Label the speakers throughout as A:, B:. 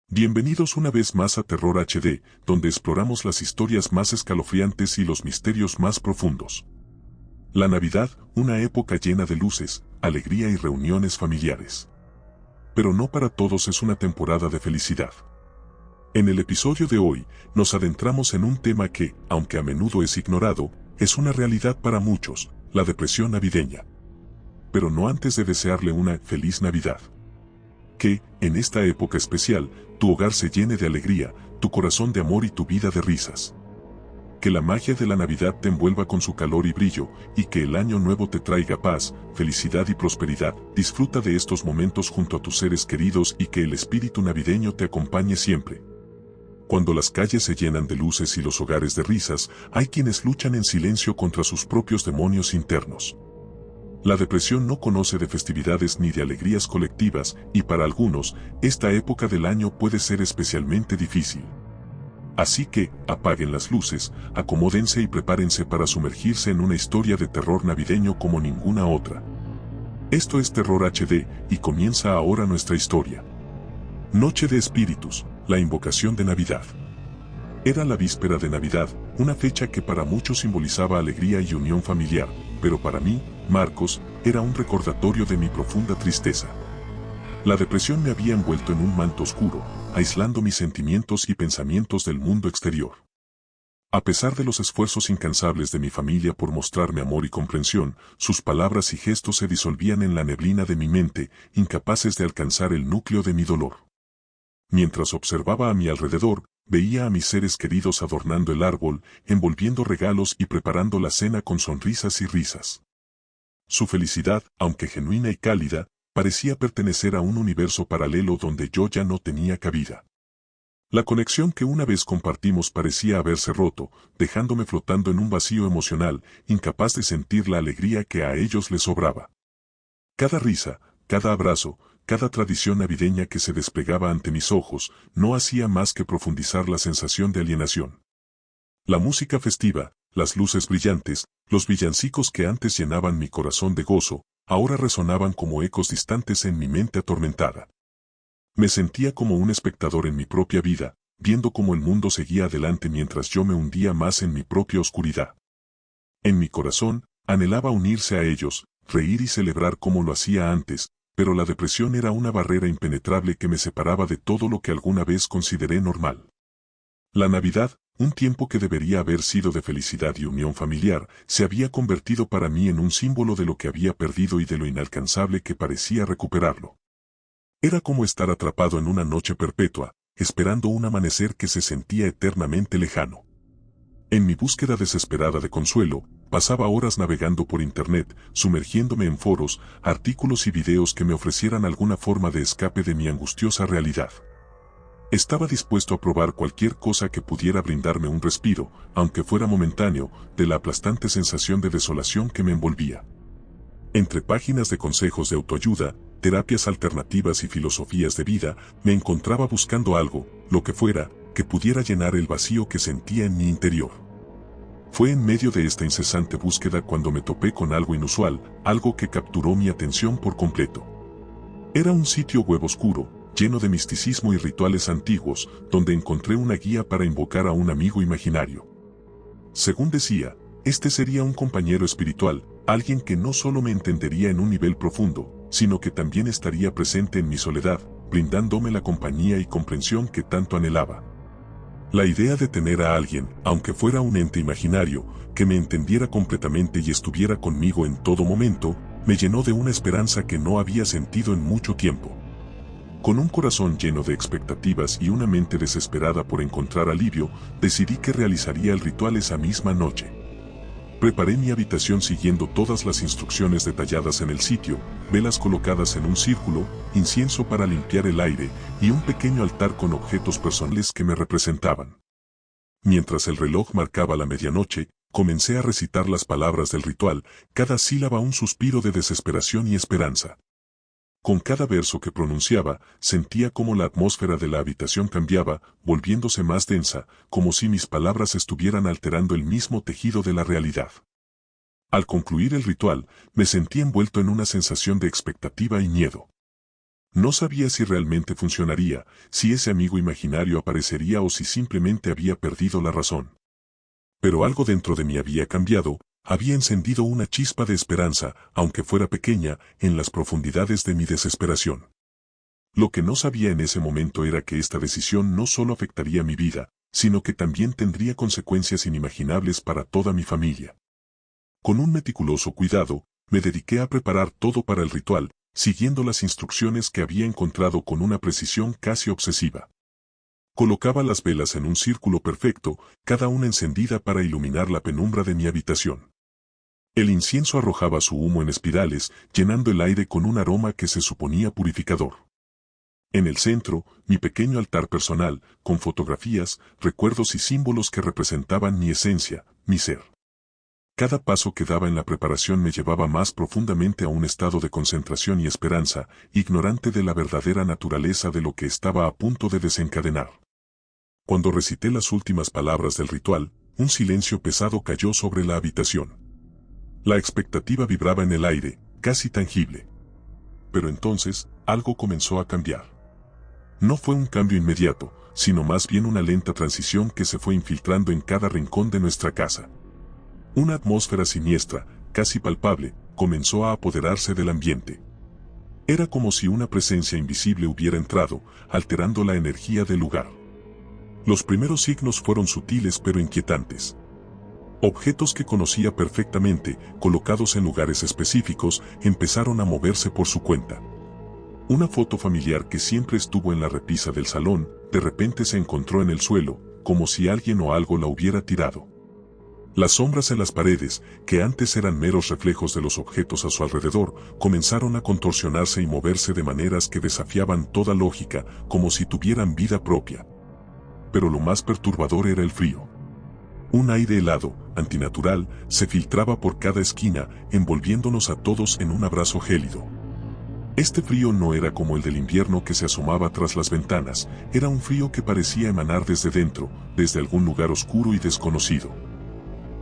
A: Bienvenidos una vez más a Terror HD, donde exploramos las historias más escalofriantes y los misterios más profundos. La Navidad, una época llena de luces, alegría y reuniones familiares. Pero no para todos es una temporada de felicidad. En el episodio de hoy, nos adentramos en un tema que, aunque a menudo es ignorado, es una realidad para muchos, la depresión navideña. Pero no antes de desearle una feliz Navidad. Que, en esta época especial, tu hogar se llene de alegría, tu corazón de amor y tu vida de risas. Que la magia de la Navidad te envuelva con su calor y brillo, y que el año nuevo te traiga paz, felicidad y prosperidad. Disfruta de estos momentos junto a tus seres queridos y que el espíritu navideño te acompañe siempre. Cuando las calles se llenan de luces y los hogares de risas, hay quienes luchan en silencio contra sus propios demonios internos. La depresión no conoce de festividades ni de alegrías colectivas, y para algunos, esta época del año puede ser especialmente difícil. Así que, apaguen las luces, acomódense y prepárense para sumergirse en una historia de terror navideño como ninguna otra. Esto es Terror HD, y comienza ahora nuestra historia. Noche de Espíritus, la invocación de Navidad. Era la víspera de Navidad, una fecha que para muchos simbolizaba alegría y unión familiar, pero para mí, Marcos, era un recordatorio de mi profunda tristeza. La depresión me había envuelto en un manto oscuro, aislando mis sentimientos y pensamientos del mundo exterior. A pesar de los esfuerzos incansables de mi familia por mostrarme amor y comprensión, sus palabras y gestos se disolvían en la neblina de mi mente, incapaces de alcanzar el núcleo de mi dolor. Mientras observaba a mi alrededor, veía a mis seres queridos adornando el árbol, envolviendo regalos y preparando la cena con sonrisas y risas. Su felicidad, aunque genuina y cálida, parecía pertenecer a un universo paralelo donde yo ya no tenía cabida. La conexión que una vez compartimos parecía haberse roto, dejándome flotando en un vacío emocional, incapaz de sentir la alegría que a ellos les sobraba. Cada risa, cada abrazo, cada tradición navideña que se desplegaba ante mis ojos, no hacía más que profundizar la sensación de alienación. La música festiva, las luces brillantes, los villancicos que antes llenaban mi corazón de gozo, ahora resonaban como ecos distantes en mi mente atormentada. Me sentía como un espectador en mi propia vida, viendo cómo el mundo seguía adelante mientras yo me hundía más en mi propia oscuridad. En mi corazón, anhelaba unirse a ellos, reír y celebrar como lo hacía antes, pero la depresión era una barrera impenetrable que me separaba de todo lo que alguna vez consideré normal. La Navidad, un tiempo que debería haber sido de felicidad y unión familiar, se había convertido para mí en un símbolo de lo que había perdido y de lo inalcanzable que parecía recuperarlo. Era como estar atrapado en una noche perpetua, esperando un amanecer que se sentía eternamente lejano. En mi búsqueda desesperada de consuelo, pasaba horas navegando por internet, sumergiéndome en foros, artículos y videos que me ofrecieran alguna forma de escape de mi angustiosa realidad. Estaba dispuesto a probar cualquier cosa que pudiera brindarme un respiro, aunque fuera momentáneo, de la aplastante sensación de desolación que me envolvía. Entre páginas de consejos de autoayuda, terapias alternativas y filosofías de vida, me encontraba buscando algo, lo que fuera, que pudiera llenar el vacío que sentía en mi interior. Fue en medio de esta incesante búsqueda cuando me topé con algo inusual, algo que capturó mi atención por completo. Era un sitio web oscuro, lleno de misticismo y rituales antiguos, donde encontré una guía para invocar a un amigo imaginario. Según decía, este sería un compañero espiritual, alguien que no solo me entendería en un nivel profundo, sino que también estaría presente en mi soledad, brindándome la compañía y comprensión que tanto anhelaba. La idea de tener a alguien, aunque fuera un ente imaginario, que me entendiera completamente y estuviera conmigo en todo momento, me llenó de una esperanza que no había sentido en mucho tiempo. Con un corazón lleno de expectativas y una mente desesperada por encontrar alivio, decidí que realizaría el ritual esa misma noche. Preparé mi habitación siguiendo todas las instrucciones detalladas en el sitio, velas colocadas en un círculo, incienso para limpiar el aire, y un pequeño altar con objetos personales que me representaban. Mientras el reloj marcaba la medianoche, comencé a recitar las palabras del ritual, cada sílaba un suspiro de desesperación y esperanza. Con cada verso que pronunciaba, sentía como la atmósfera de la habitación cambiaba, volviéndose más densa, como si mis palabras estuvieran alterando el mismo tejido de la realidad. Al concluir el ritual, me sentí envuelto en una sensación de expectativa y miedo. No sabía si realmente funcionaría, si ese amigo imaginario aparecería o si simplemente había perdido la razón. Pero algo dentro de mí había cambiado, había encendido una chispa de esperanza, aunque fuera pequeña, en las profundidades de mi desesperación. Lo que no sabía en ese momento era que esta decisión no solo afectaría mi vida, sino que también tendría consecuencias inimaginables para toda mi familia. Con un meticuloso cuidado, me dediqué a preparar todo para el ritual, siguiendo las instrucciones que había encontrado con una precisión casi obsesiva. Colocaba las velas en un círculo perfecto, cada una encendida para iluminar la penumbra de mi habitación. El incienso arrojaba su humo en espirales, llenando el aire con un aroma que se suponía purificador. En el centro, mi pequeño altar personal, con fotografías, recuerdos y símbolos que representaban mi esencia, mi ser. Cada paso que daba en la preparación me llevaba más profundamente a un estado de concentración y esperanza, ignorante de la verdadera naturaleza de lo que estaba a punto de desencadenar. Cuando recité las últimas palabras del ritual, un silencio pesado cayó sobre la habitación. La expectativa vibraba en el aire, casi tangible. Pero entonces, algo comenzó a cambiar. No fue un cambio inmediato, sino más bien una lenta transición que se fue infiltrando en cada rincón de nuestra casa. Una atmósfera siniestra, casi palpable, comenzó a apoderarse del ambiente. Era como si una presencia invisible hubiera entrado, alterando la energía del lugar. Los primeros signos fueron sutiles pero inquietantes. Objetos que conocía perfectamente, colocados en lugares específicos, empezaron a moverse por su cuenta. Una foto familiar que siempre estuvo en la repisa del salón, de repente se encontró en el suelo, como si alguien o algo la hubiera tirado. Las sombras en las paredes, que antes eran meros reflejos de los objetos a su alrededor, comenzaron a contorsionarse y moverse de maneras que desafiaban toda lógica, como si tuvieran vida propia. Pero lo más perturbador era el frío. Un aire helado, antinatural, se filtraba por cada esquina, envolviéndonos a todos en un abrazo gélido. Este frío no era como el del invierno que se asomaba tras las ventanas, era un frío que parecía emanar desde dentro, desde algún lugar oscuro y desconocido.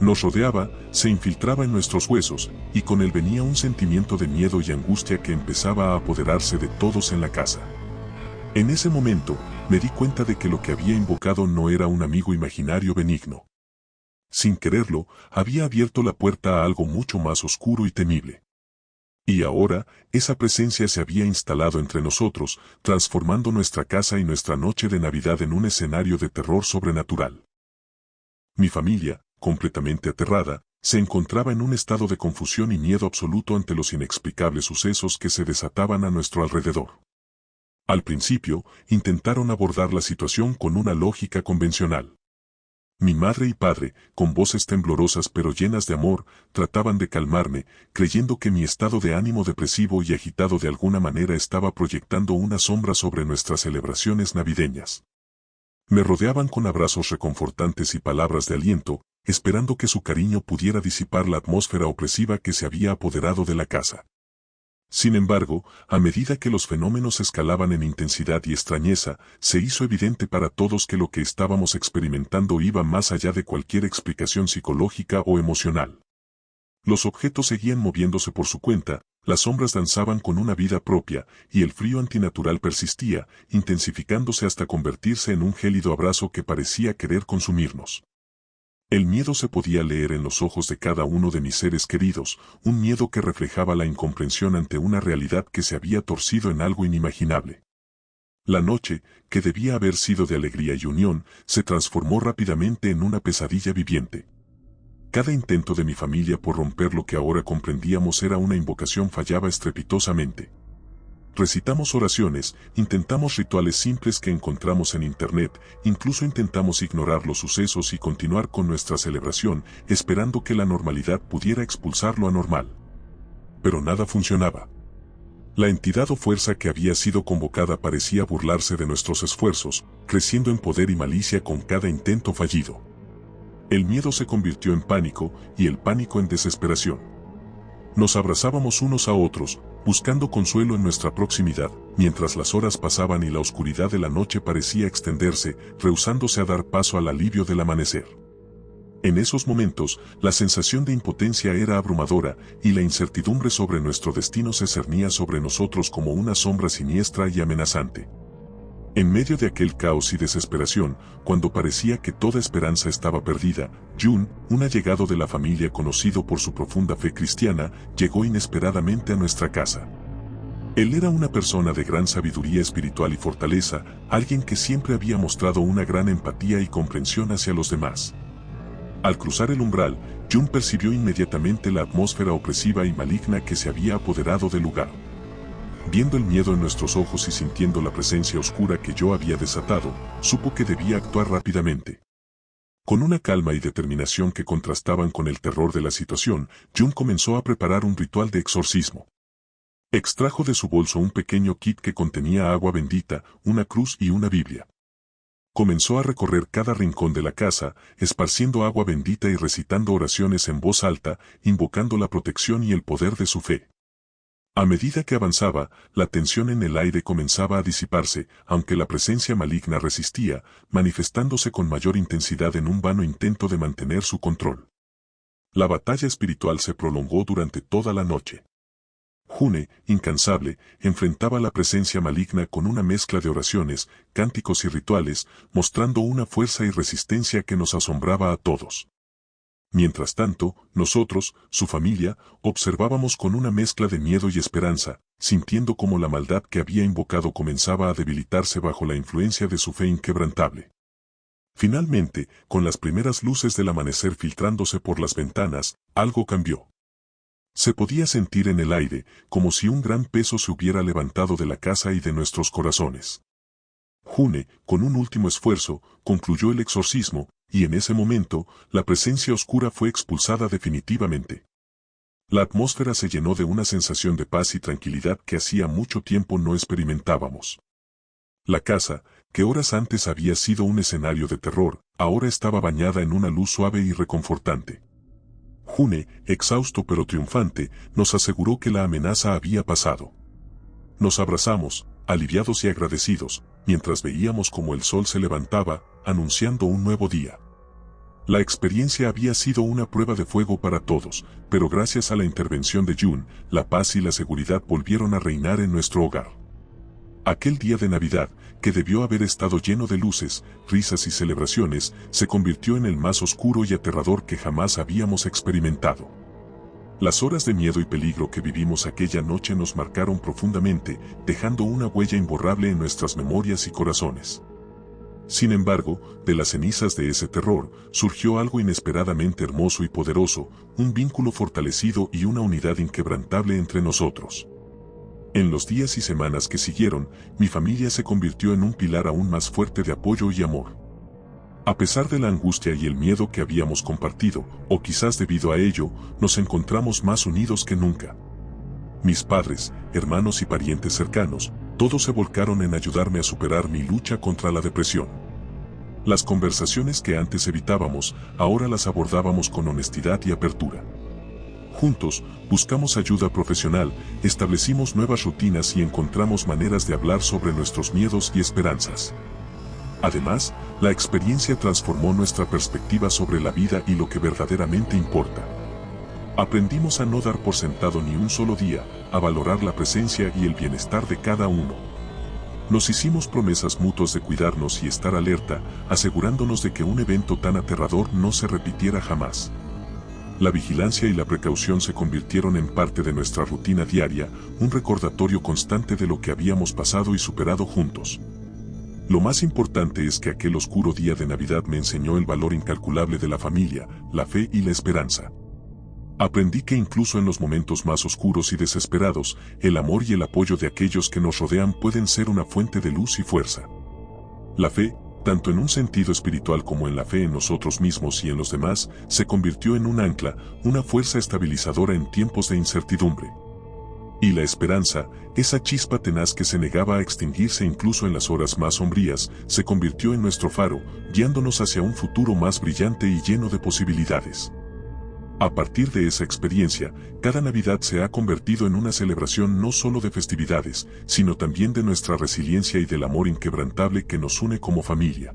A: Nos rodeaba, se infiltraba en nuestros huesos, y con él venía un sentimiento de miedo y angustia que empezaba a apoderarse de todos en la casa. En ese momento, me di cuenta de que lo que había invocado no era un amigo imaginario benigno. Sin quererlo, había abierto la puerta a algo mucho más oscuro y temible. Y ahora, esa presencia se había instalado entre nosotros, transformando nuestra casa y nuestra noche de Navidad en un escenario de terror sobrenatural. Mi familia, completamente aterrada, se encontraba en un estado de confusión y miedo absoluto ante los inexplicables sucesos que se desataban a nuestro alrededor. Al principio, intentaron abordar la situación con una lógica convencional. Mi madre y padre, con voces temblorosas pero llenas de amor, trataban de calmarme, creyendo que mi estado de ánimo depresivo y agitado de alguna manera estaba proyectando una sombra sobre nuestras celebraciones navideñas. Me rodeaban con abrazos reconfortantes y palabras de aliento, esperando que su cariño pudiera disipar la atmósfera opresiva que se había apoderado de la casa. Sin embargo, a medida que los fenómenos escalaban en intensidad y extrañeza, se hizo evidente para todos que lo que estábamos experimentando iba más allá de cualquier explicación psicológica o emocional. Los objetos seguían moviéndose por su cuenta, las sombras danzaban con una vida propia, y el frío antinatural persistía, intensificándose hasta convertirse en un gélido abrazo que parecía querer consumirnos. El miedo se podía leer en los ojos de cada uno de mis seres queridos, un miedo que reflejaba la incomprensión ante una realidad que se había torcido en algo inimaginable. La noche, que debía haber sido de alegría y unión, se transformó rápidamente en una pesadilla viviente. Cada intento de mi familia por romper lo que ahora comprendíamos era una invocación fallaba estrepitosamente. Recitamos oraciones, intentamos rituales simples que encontramos en internet, incluso intentamos ignorar los sucesos y continuar con nuestra celebración, esperando que la normalidad pudiera expulsar lo anormal. Pero nada funcionaba. La entidad o fuerza que había sido convocada parecía burlarse de nuestros esfuerzos, creciendo en poder y malicia con cada intento fallido. El miedo se convirtió en pánico, y el pánico en desesperación. Nos abrazábamos unos a otros, buscando consuelo en nuestra proximidad, mientras las horas pasaban y la oscuridad de la noche parecía extenderse, rehusándose a dar paso al alivio del amanecer. En esos momentos, la sensación de impotencia era abrumadora y la incertidumbre sobre nuestro destino se cernía sobre nosotros como una sombra siniestra y amenazante. En medio de aquel caos y desesperación, cuando parecía que toda esperanza estaba perdida, Jun, un allegado de la familia conocido por su profunda fe cristiana, llegó inesperadamente a nuestra casa. Él era una persona de gran sabiduría espiritual y fortaleza, alguien que siempre había mostrado una gran empatía y comprensión hacia los demás. Al cruzar el umbral, Jun percibió inmediatamente la atmósfera opresiva y maligna que se había apoderado del lugar. Viendo el miedo en nuestros ojos y sintiendo la presencia oscura que yo había desatado, supo que debía actuar rápidamente. Con una calma y determinación que contrastaban con el terror de la situación, Jun comenzó a preparar un ritual de exorcismo. Extrajo de su bolso un pequeño kit que contenía agua bendita, una cruz y una Biblia. Comenzó a recorrer cada rincón de la casa, esparciendo agua bendita y recitando oraciones en voz alta, invocando la protección y el poder de su fe. A medida que avanzaba, la tensión en el aire comenzaba a disiparse, aunque la presencia maligna resistía, manifestándose con mayor intensidad en un vano intento de mantener su control. La batalla espiritual se prolongó durante toda la noche. June, incansable, enfrentaba la presencia maligna con una mezcla de oraciones, cánticos y rituales, mostrando una fuerza y resistencia que nos asombraba a todos. Mientras tanto, nosotros, su familia, observábamos con una mezcla de miedo y esperanza, sintiendo cómo la maldad que había invocado comenzaba a debilitarse bajo la influencia de su fe inquebrantable. Finalmente, con las primeras luces del amanecer filtrándose por las ventanas, algo cambió. Se podía sentir en el aire, como si un gran peso se hubiera levantado de la casa y de nuestros corazones. June, con un último esfuerzo, concluyó el exorcismo, y en ese momento, la presencia oscura fue expulsada definitivamente. La atmósfera se llenó de una sensación de paz y tranquilidad que hacía mucho tiempo no experimentábamos. La casa, que horas antes había sido un escenario de terror, ahora estaba bañada en una luz suave y reconfortante. June, exhausto pero triunfante, nos aseguró que la amenaza había pasado. Nos abrazamos, aliviados y agradecidos, mientras veíamos cómo el sol se levantaba, anunciando un nuevo día. La experiencia había sido una prueba de fuego para todos, pero gracias a la intervención de Jun, la paz y la seguridad volvieron a reinar en nuestro hogar. Aquel día de Navidad, que debió haber estado lleno de luces, risas y celebraciones, se convirtió en el más oscuro y aterrador que jamás habíamos experimentado. Las horas de miedo y peligro que vivimos aquella noche nos marcaron profundamente, dejando una huella imborrable en nuestras memorias y corazones. Sin embargo, de las cenizas de ese terror, surgió algo inesperadamente hermoso y poderoso, un vínculo fortalecido y una unidad inquebrantable entre nosotros. En los días y semanas que siguieron, mi familia se convirtió en un pilar aún más fuerte de apoyo y amor. A pesar de la angustia y el miedo que habíamos compartido, o quizás debido a ello, nos encontramos más unidos que nunca. Mis padres, hermanos y parientes cercanos, todos se volcaron en ayudarme a superar mi lucha contra la depresión. Las conversaciones que antes evitábamos, ahora las abordábamos con honestidad y apertura. Juntos, buscamos ayuda profesional, establecimos nuevas rutinas y encontramos maneras de hablar sobre nuestros miedos y esperanzas. Además, la experiencia transformó nuestra perspectiva sobre la vida y lo que verdaderamente importa. Aprendimos a no dar por sentado ni un solo día, a valorar la presencia y el bienestar de cada uno. Nos hicimos promesas mutuas de cuidarnos y estar alerta, asegurándonos de que un evento tan aterrador no se repitiera jamás. La vigilancia y la precaución se convirtieron en parte de nuestra rutina diaria, un recordatorio constante de lo que habíamos pasado y superado juntos. Lo más importante es que aquel oscuro día de Navidad me enseñó el valor incalculable de la familia, la fe y la esperanza. Aprendí que incluso en los momentos más oscuros y desesperados, el amor y el apoyo de aquellos que nos rodean pueden ser una fuente de luz y fuerza. La fe, tanto en un sentido espiritual como en la fe en nosotros mismos y en los demás, se convirtió en un ancla, una fuerza estabilizadora en tiempos de incertidumbre. Y la esperanza, esa chispa tenaz que se negaba a extinguirse incluso en las horas más sombrías, se convirtió en nuestro faro, guiándonos hacia un futuro más brillante y lleno de posibilidades. A partir de esa experiencia, cada Navidad se ha convertido en una celebración no solo de festividades, sino también de nuestra resiliencia y del amor inquebrantable que nos une como familia.